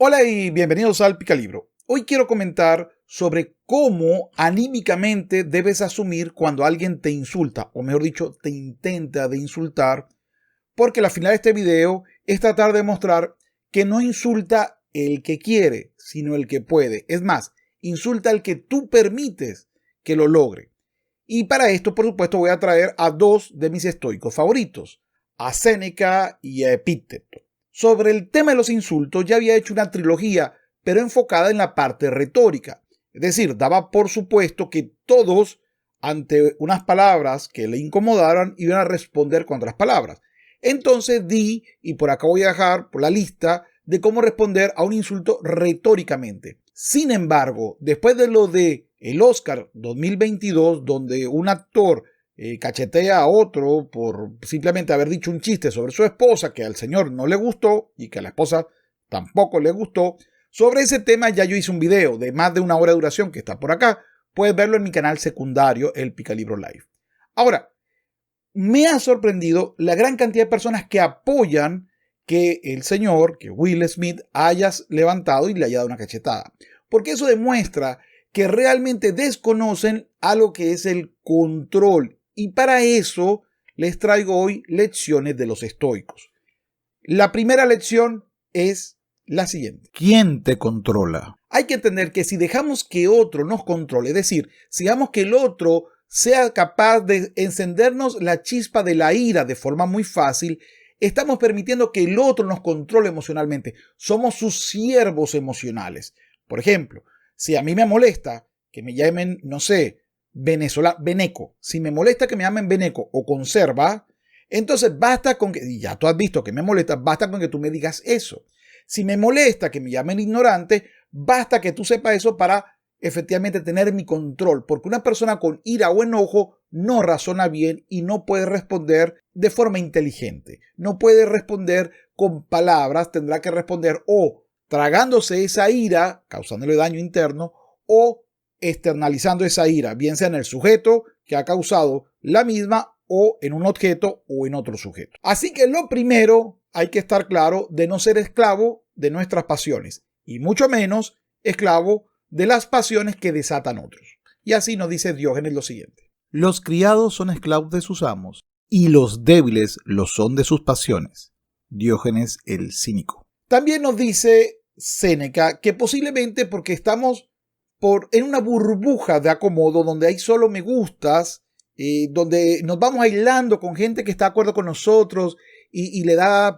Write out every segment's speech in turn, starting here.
Hola y bienvenidos al Picalibro. Hoy quiero comentar sobre cómo anímicamente debes asumir cuando alguien te insulta, o mejor dicho, te intenta de insultar, porque la finalidad de este video es tratar de mostrar que no insulta el que quiere, sino el que puede. Es más, insulta al que tú permites que lo logre. Y para esto, por supuesto, voy a traer a dos de mis estoicos favoritos, a Séneca y a Epicteto. Sobre el tema de los insultos ya había hecho una trilogía, pero enfocada en la parte retórica. Es decir, daba por supuesto que todos, ante unas palabras que le incomodaran, iban a responder con otras palabras. Entonces di, y por acá voy a dejar por la lista, de cómo responder a un insulto retóricamente. Sin embargo, después de lo de el Oscar 2022, donde un actor cachetea a otro por simplemente haber dicho un chiste sobre su esposa que al señor no le gustó y que a la esposa tampoco le gustó, sobre ese tema ya yo hice un video de más de 1 hora de duración que está por acá. Puedes verlo en mi canal secundario, el Picalibro Live. Ahora, me ha sorprendido la gran cantidad de personas que apoyan que el señor, que Will Smith, haya levantado y le haya dado una cachetada. Porque eso demuestra que realmente desconocen algo que es el control. Y para eso les traigo hoy lecciones de los estoicos. La primera lección es la siguiente. ¿Quién te controla? Hay que entender que si dejamos que otro nos controle, es decir, si dejamos que el otro sea capaz de encendernos la chispa de la ira de forma muy fácil, estamos permitiendo que el otro nos controle emocionalmente. Somos sus siervos emocionales. Por ejemplo, si a mí me molesta que me llamen, no sé, Beneco, si me molesta que me llamen Beneco o Conserva, entonces basta con que, y ya tú has visto que me molesta, basta con que tú me digas eso. Si me molesta que me llamen ignorante, basta que tú sepas eso para efectivamente tener mi control, porque una persona con ira o enojo no razona bien y no puede responder de forma inteligente, no puede responder con palabras, tendrá que responder o tragándose esa ira, causándole daño interno, o externalizando esa ira, bien sea en el sujeto que ha causado la misma o en un objeto o en otro sujeto. Así que lo primero, hay que estar claro de no ser esclavo de nuestras pasiones y mucho menos esclavo de las pasiones que desatan otros. Y así nos dice Diógenes lo siguiente. Los criados son esclavos de sus amos y los débiles lo son de sus pasiones. Diógenes el cínico. También nos dice Séneca que posiblemente porque estamos en una burbuja de acomodo donde hay solo me gustas, donde nos vamos aislando con gente que está de acuerdo con nosotros y le da,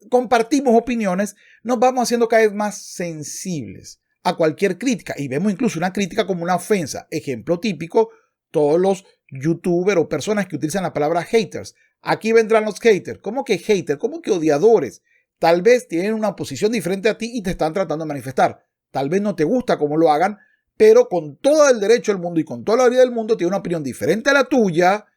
compartimos opiniones, nos vamos haciendo cada vez más sensibles a cualquier crítica y vemos incluso una crítica como una ofensa. Ejemplo típico, todos los youtubers o personas que utilizan la palabra haters. Aquí vendrán los haters. ¿Cómo que haters? ¿Cómo que odiadores? Tal vez tienen una posición diferente a ti y te están tratando de manifestar. Tal vez no te gusta cómo lo hagan, pero con todo el derecho del mundo y con toda la vida del mundo tiene una opinión diferente a la tuya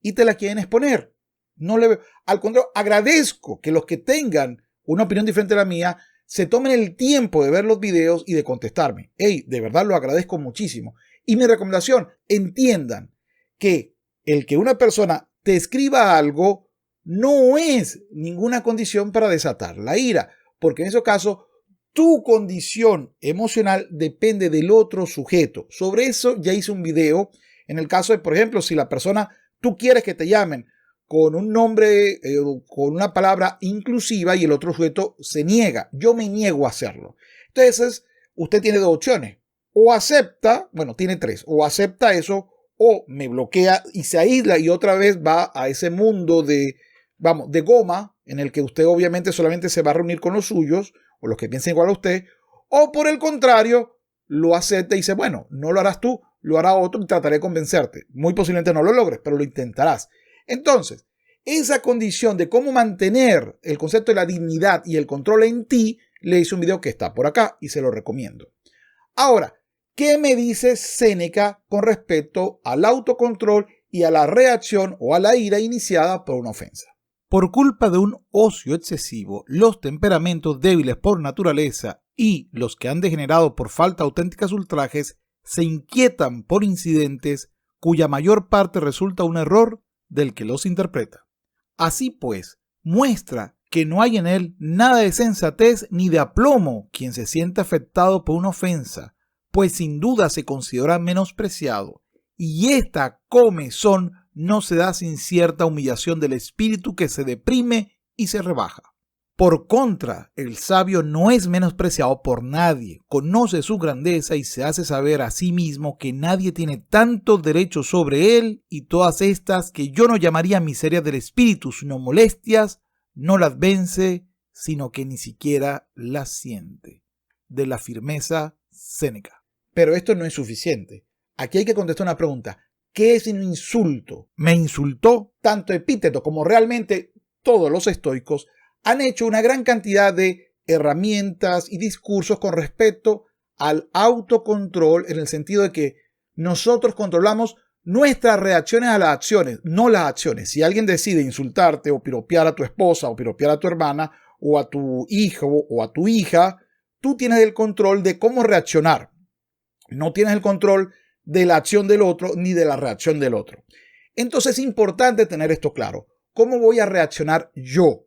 y te la quieren exponer. No le veo. Al contrario, agradezco que los que tengan una opinión diferente a la mía se tomen el tiempo de ver los videos y de contestarme. Hey, de verdad lo agradezco muchísimo. Y mi recomendación, entiendan que el que una persona te escriba algo no es ninguna condición para desatar la ira, porque en ese caso tu condición emocional depende del otro sujeto. Sobre eso ya hice un video. En el caso de, por ejemplo, si la persona, tú quieres que te llamen con un nombre, con una palabra inclusiva y el otro sujeto se niega. Yo me niego a hacerlo. Entonces, usted tiene dos opciones. O acepta, bueno, tiene tres. O acepta eso o me bloquea y se aísla y otra vez va a ese mundo de goma en el que usted obviamente solamente se va a reunir con los suyos o los que piensen igual a usted. O por el contrario, lo acepta y dice, bueno, no lo harás tú, lo hará otro y trataré de convencerte. Muy posiblemente no lo logres, pero lo intentarás. Entonces, esa condición de cómo mantener el concepto de la dignidad y el control en ti, le hice un video que está por acá y se lo recomiendo. Ahora, ¿qué me dice Séneca con respecto al autocontrol y a la reacción o a la ira iniciada por una ofensa? Por culpa de un ocio excesivo, los temperamentos débiles por naturaleza y los que han degenerado por falta de auténticos ultrajes se inquietan por incidentes cuya mayor parte resulta un error del que los interpreta. Así pues, muestra que no hay en él nada de sensatez ni de aplomo quien se siente afectado por una ofensa, pues sin duda se considera menospreciado, y esta comezón no se da sin cierta humillación del espíritu que se deprime y se rebaja. Por contra, el sabio no es menospreciado por nadie, conoce su grandeza y se hace saber a sí mismo que nadie tiene tanto derecho sobre él, y todas estas que yo no llamaría miserias del espíritu, sino molestias, no las vence, sino que ni siquiera las siente. De La Firmeza, Séneca. Pero esto no es suficiente. Aquí hay que contestar una pregunta. ¿Qué es un insulto? Me insultó. Tanto Epícteto como realmente todos los estoicos han hecho una gran cantidad de herramientas y discursos con respecto al autocontrol, en el sentido de que nosotros controlamos nuestras reacciones a las acciones, no las acciones. Si alguien decide insultarte o piropear a tu esposa o piropear a tu hermana o a tu hijo o a tu hija, tú tienes el control de cómo reaccionar. No tienes el control de la acción del otro ni de la reacción del otro. Entonces es importante tener esto claro. ¿Cómo voy a reaccionar yo?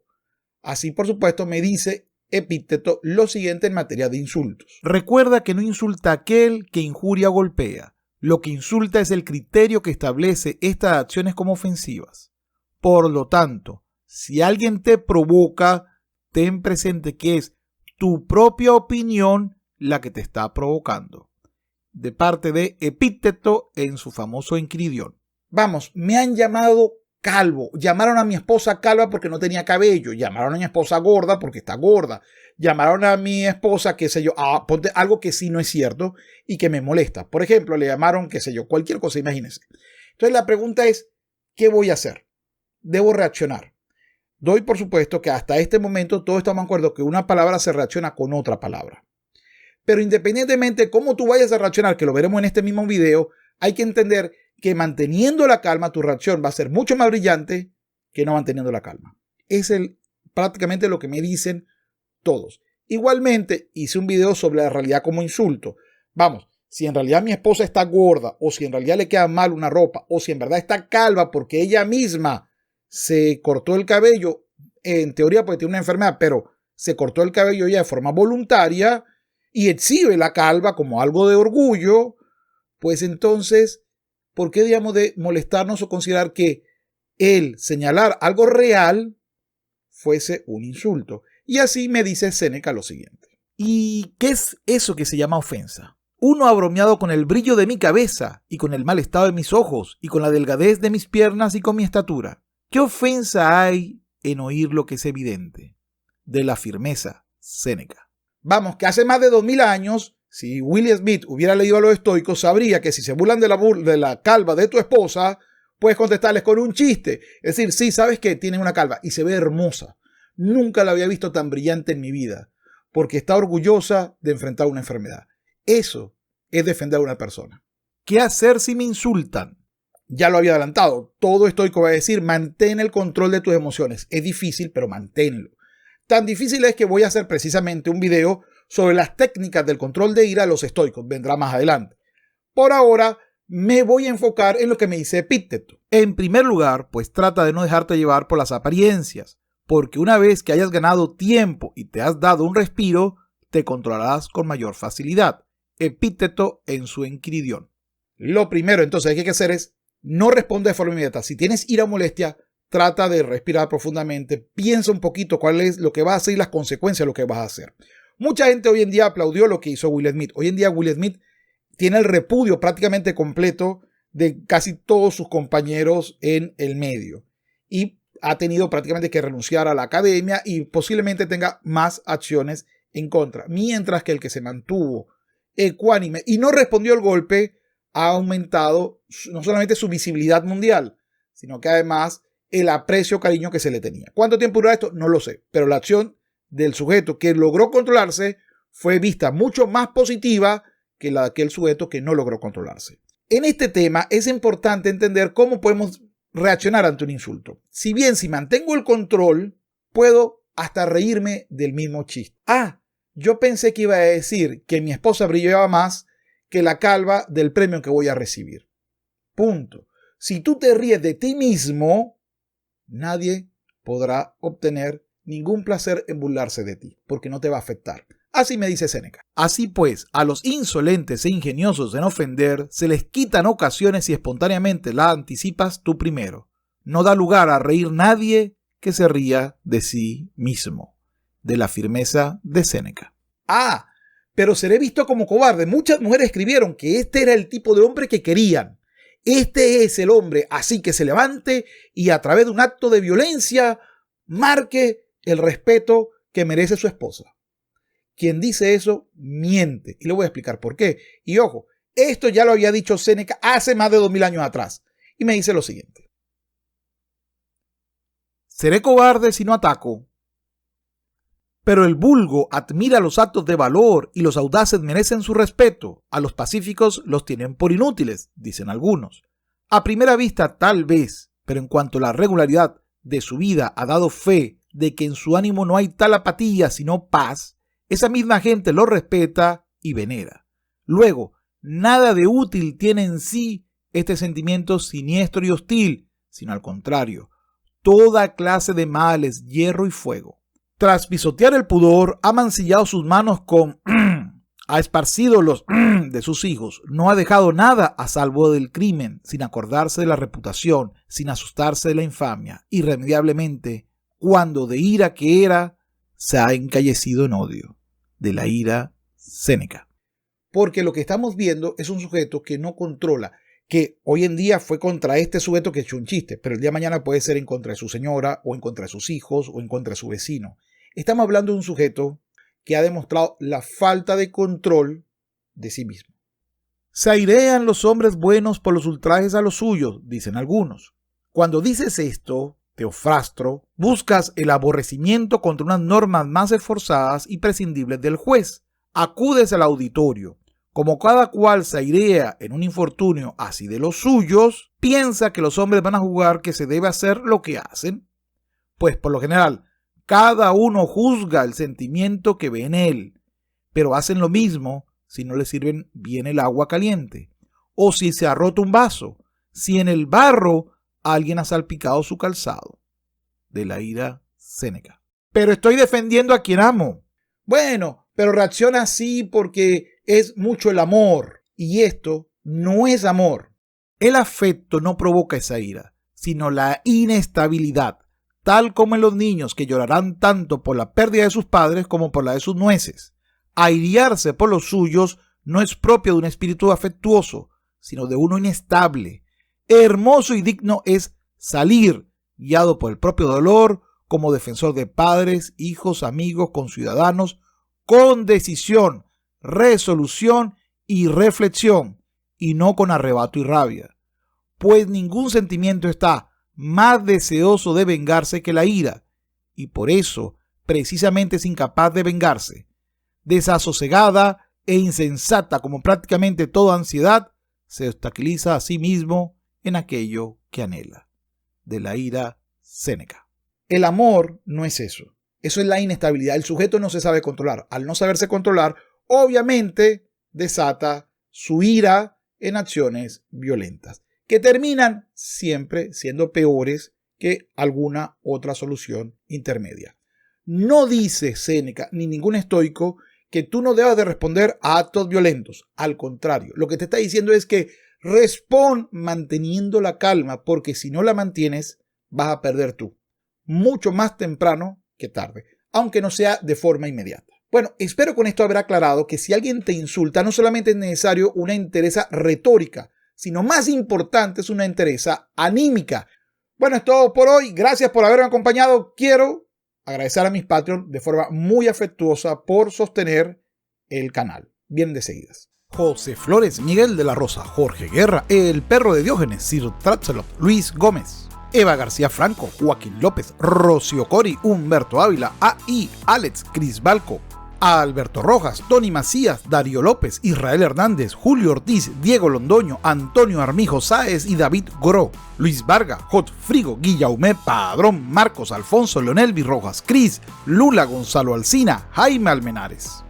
Así, por supuesto, me dice Epícteto lo siguiente en materia de insultos. Recuerda que no insulta aquel que injuria o golpea. Lo que insulta es el criterio que establece estas acciones como ofensivas. Por lo tanto, si alguien te provoca, ten presente que es tu propia opinión la que te está provocando. De parte de Epícteto en su famoso Encridión. Vamos, me han llamado calvo, llamaron a mi esposa calva porque no tenía cabello, llamaron a mi esposa gorda porque está gorda, llamaron a mi esposa, qué sé yo, ponte algo que sí no es cierto y que me molesta. Por ejemplo, le llamaron, qué sé yo, cualquier cosa, imagínense. Entonces la pregunta es, ¿qué voy a hacer? ¿Debo reaccionar? Doy por supuesto que hasta este momento todos estamos de acuerdo que una palabra se reacciona con otra palabra. Pero independientemente de cómo tú vayas a reaccionar, que lo veremos en este mismo video, hay que entender que manteniendo la calma, tu reacción va a ser mucho más brillante que no manteniendo la calma. Es prácticamente lo que me dicen todos. Igualmente, hice un video sobre la realidad como insulto. Vamos, si en realidad mi esposa está gorda, o si en realidad le queda mal una ropa, o si en verdad está calva porque ella misma se cortó el cabello, en teoría porque tiene una enfermedad, pero se cortó el cabello ya de forma voluntaria y exhibe la calva como algo de orgullo, pues entonces, ¿por qué debíamos de molestarnos o considerar que el señalar algo real fuese un insulto? Y así me dice Séneca lo siguiente. ¿Y qué es eso que se llama ofensa? Uno ha bromeado con el brillo de mi cabeza y con el mal estado de mis ojos y con la delgadez de mis piernas y con mi estatura. ¿Qué ofensa hay en oír lo que es evidente? De La Firmeza, Séneca. Vamos, que hace más de 2000 años, si William Smith hubiera leído a los estoicos, sabría que si se burlan de la calva de tu esposa, puedes contestarles con un chiste. Es decir, sí, sabes que tiene una calva y se ve hermosa. Nunca la había visto tan brillante en mi vida, porque está orgullosa de enfrentar una enfermedad. Eso es defender a una persona. ¿Qué hacer si me insultan? Ya lo había adelantado. Todo estoico va a decir, mantén el control de tus emociones. Es difícil, pero manténlo. Tan difícil es que voy a hacer precisamente un video sobre las técnicas del control de ira de los estoicos. Vendrá más adelante. Por ahora, me voy a enfocar en lo que me dice Epícteto. En primer lugar, pues trata de no dejarte llevar por las apariencias, porque una vez que hayas ganado tiempo y te has dado un respiro, te controlarás con mayor facilidad. Epícteto en su Encridión. Lo primero entonces que hay que hacer es no responder de forma inmediata. Si tienes ira o molestia, trata de respirar profundamente, piensa un poquito cuál es lo que vas a hacer y las consecuencias de lo que vas a hacer. Mucha gente hoy en día aplaudió lo que hizo Will Smith. Hoy en día Will Smith tiene el repudio prácticamente completo de casi todos sus compañeros en el medio. Y ha tenido prácticamente que renunciar a la academia y posiblemente tenga más acciones en contra. Mientras que el que se mantuvo ecuánime y no respondió al golpe ha aumentado no solamente su visibilidad mundial, sino que además el aprecio, cariño que se le tenía. ¿Cuánto tiempo duró esto? No lo sé, pero la acción del sujeto que logró controlarse fue vista mucho más positiva que la de aquel sujeto que no logró controlarse. En este tema es importante entender cómo podemos reaccionar ante un insulto. Si bien si mantengo el control, puedo hasta reírme del mismo chiste. Yo pensé que iba a decir que mi esposa brillaba más que la calva del premio que voy a recibir. Punto. Si tú te ríes de ti mismo, nadie podrá obtener ningún placer en burlarse de ti, porque no te va a afectar. Así me dice Séneca. Así pues, a los insolentes e ingeniosos en ofender se les quitan ocasiones si espontáneamente la anticipas tú primero. No da lugar a reír nadie que se ría de sí mismo. De la firmeza de Séneca. Pero seré visto como cobarde. Muchas mujeres escribieron que este era el tipo de hombre que querían. Este es el hombre, así que se levante y a través de un acto de violencia marque el respeto que merece su esposa. Quien dice eso miente, y le voy a explicar por qué. Y ojo, esto ya lo había dicho Séneca hace más de 2000 años atrás. Y me dice lo siguiente. Seré cobarde si no ataco. Pero el vulgo admira los actos de valor y los audaces merecen su respeto. A los pacíficos los tienen por inútiles, dicen algunos. A primera vista tal vez, pero en cuanto a la regularidad de su vida ha dado fe de que en su ánimo no hay tal apatía sino paz, esa misma gente lo respeta y venera. Luego, nada de útil tiene en sí este sentimiento siniestro y hostil, sino al contrario, toda clase de males, hierro y fuego. Tras pisotear el pudor, ha mancillado sus manos con ha esparcido los de sus hijos, no ha dejado nada a salvo del crimen, sin acordarse de la reputación, sin asustarse de la infamia, irremediablemente, cuando de ira que era, se ha encallecido en odio. De la ira, Séneca. Porque lo que estamos viendo es un sujeto que no controla, que hoy en día fue contra este sujeto que echó un chiste, pero el día de mañana puede ser en contra de su señora, o en contra de sus hijos, o en contra de su vecino. Estamos hablando de un sujeto que ha demostrado la falta de control de sí mismo. Se airean los hombres buenos por los ultrajes a los suyos, dicen algunos. Cuando dices esto, Teofrastro, buscas el aborrecimiento contra unas normas más esforzadas y prescindibles del juez. Acudes al auditorio. Como cada cual se airea en un infortunio así de los suyos, piensa que los hombres van a jugar que se debe hacer lo que hacen. Pues por lo general, cada uno juzga el sentimiento que ve en él, pero hacen lo mismo si no les sirven bien el agua caliente, o si se ha roto un vaso, si en el barro alguien ha salpicado su calzado. De la ira, Séneca. Pero estoy defendiendo a quien amo. Bueno, pero reacciona así porque es mucho el amor, y esto no es amor. El afecto no provoca esa ira, sino la inestabilidad, tal como en los niños que llorarán tanto por la pérdida de sus padres como por la de sus nueces. Airiarse por los suyos no es propio de un espíritu afectuoso, sino de uno inestable. Hermoso y digno es salir, guiado por el propio dolor, como defensor de padres, hijos, amigos, conciudadanos, con decisión, resolución y reflexión, y no con arrebato y rabia. Pues ningún sentimiento está más deseoso de vengarse que la ira, y por eso precisamente es incapaz de vengarse. Desasosegada e insensata como prácticamente toda ansiedad, se obstaculiza a sí mismo en aquello que anhela. De la ira, Séneca. El amor no es eso. Eso es la inestabilidad. El sujeto no se sabe controlar. Al no saberse controlar, obviamente desata su ira en acciones violentas, que terminan siempre siendo peores que alguna otra solución intermedia. No dice Séneca ni ningún estoico que tú no debas de responder a actos violentos. Al contrario, lo que te está diciendo es que respón manteniendo la calma, porque si no la mantienes, vas a perder tú. Mucho más temprano que tarde, aunque no sea de forma inmediata. Bueno, espero con esto haber aclarado que si alguien te insulta, no solamente es necesario una entereza retórica, sino más importante es una entereza anímica. Bueno, es todo por hoy. Gracias por haberme acompañado. Quiero agradecer a mis Patreon de forma muy afectuosa por sostener el canal. Bien de seguidas. José Flores, Miguel de la Rosa, Jorge Guerra, El Perro de Diógenes, Sir Tratzelot, Luis Gómez, Eva García Franco, Joaquín López, Rocío Cori, Humberto Ávila, A.I., Alex, Cris Balco, Alberto Rojas, Tony Macías, Darío López, Israel Hernández, Julio Ortiz, Diego Londoño, Antonio Armijo Sáez y David Goró, Luis Varga, Hot Frigo, Guillaume Padrón, Marcos Alfonso, Leonel Virrojas, Cris, Lula Gonzalo Alsina, Jaime Almenares,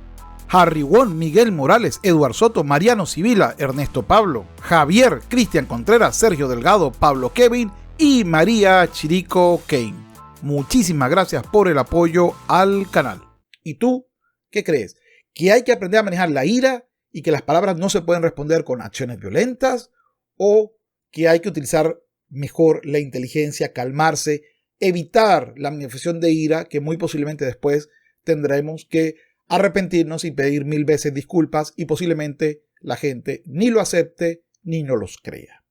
Harry Won, Miguel Morales, Eduard Soto, Mariano Sibila, Ernesto Pablo, Javier, Cristian Contreras, Sergio Delgado, Pablo Kevin y María Chirico Kane. muchísimas gracias por el apoyo al canal. ¿Y tú qué crees? ¿Que hay que aprender a manejar la ira y que las palabras no se pueden responder con acciones violentas? ¿O que hay que utilizar mejor la inteligencia, calmarse, evitar la manifestación de ira que muy posiblemente después tendremos que arrepentirnos y pedir 1000 veces disculpas y posiblemente la gente ni lo acepte ni no los crea?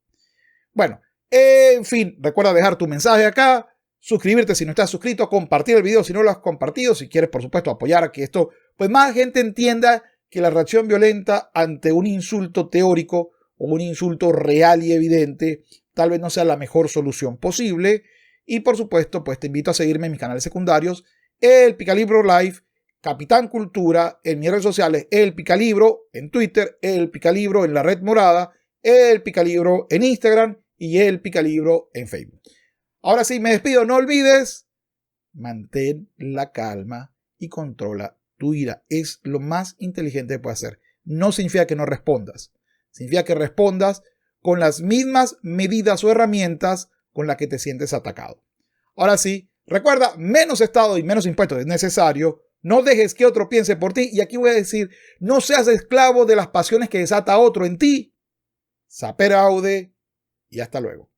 Bueno, en fin, recuerda dejar tu mensaje acá, suscribirte si no estás suscrito, compartir el video si no lo has compartido, si quieres por supuesto apoyar a que esto, pues más gente entienda que la reacción violenta ante un insulto teórico o un insulto real y evidente tal vez no sea la mejor solución posible. Y por supuesto, pues te invito a seguirme en mis canales secundarios, El Picalibro Live, Capitán Cultura, en mis redes sociales, El Picalibro, en Twitter, El Picalibro en la red morada, El Picalibro en Instagram y El Picalibro en Facebook. Ahora sí, me despido. No olvides, mantén la calma y controla tu ira. Es lo más inteligente que puedes hacer. No significa que no respondas. Significa que respondas con las mismas medidas o herramientas con las que te sientes atacado. Ahora sí, recuerda, menos Estado y menos impuestos es necesario. No dejes que otro piense por ti. Y aquí voy a decir, no seas esclavo de las pasiones que desata otro en ti. Sapere aude y hasta luego.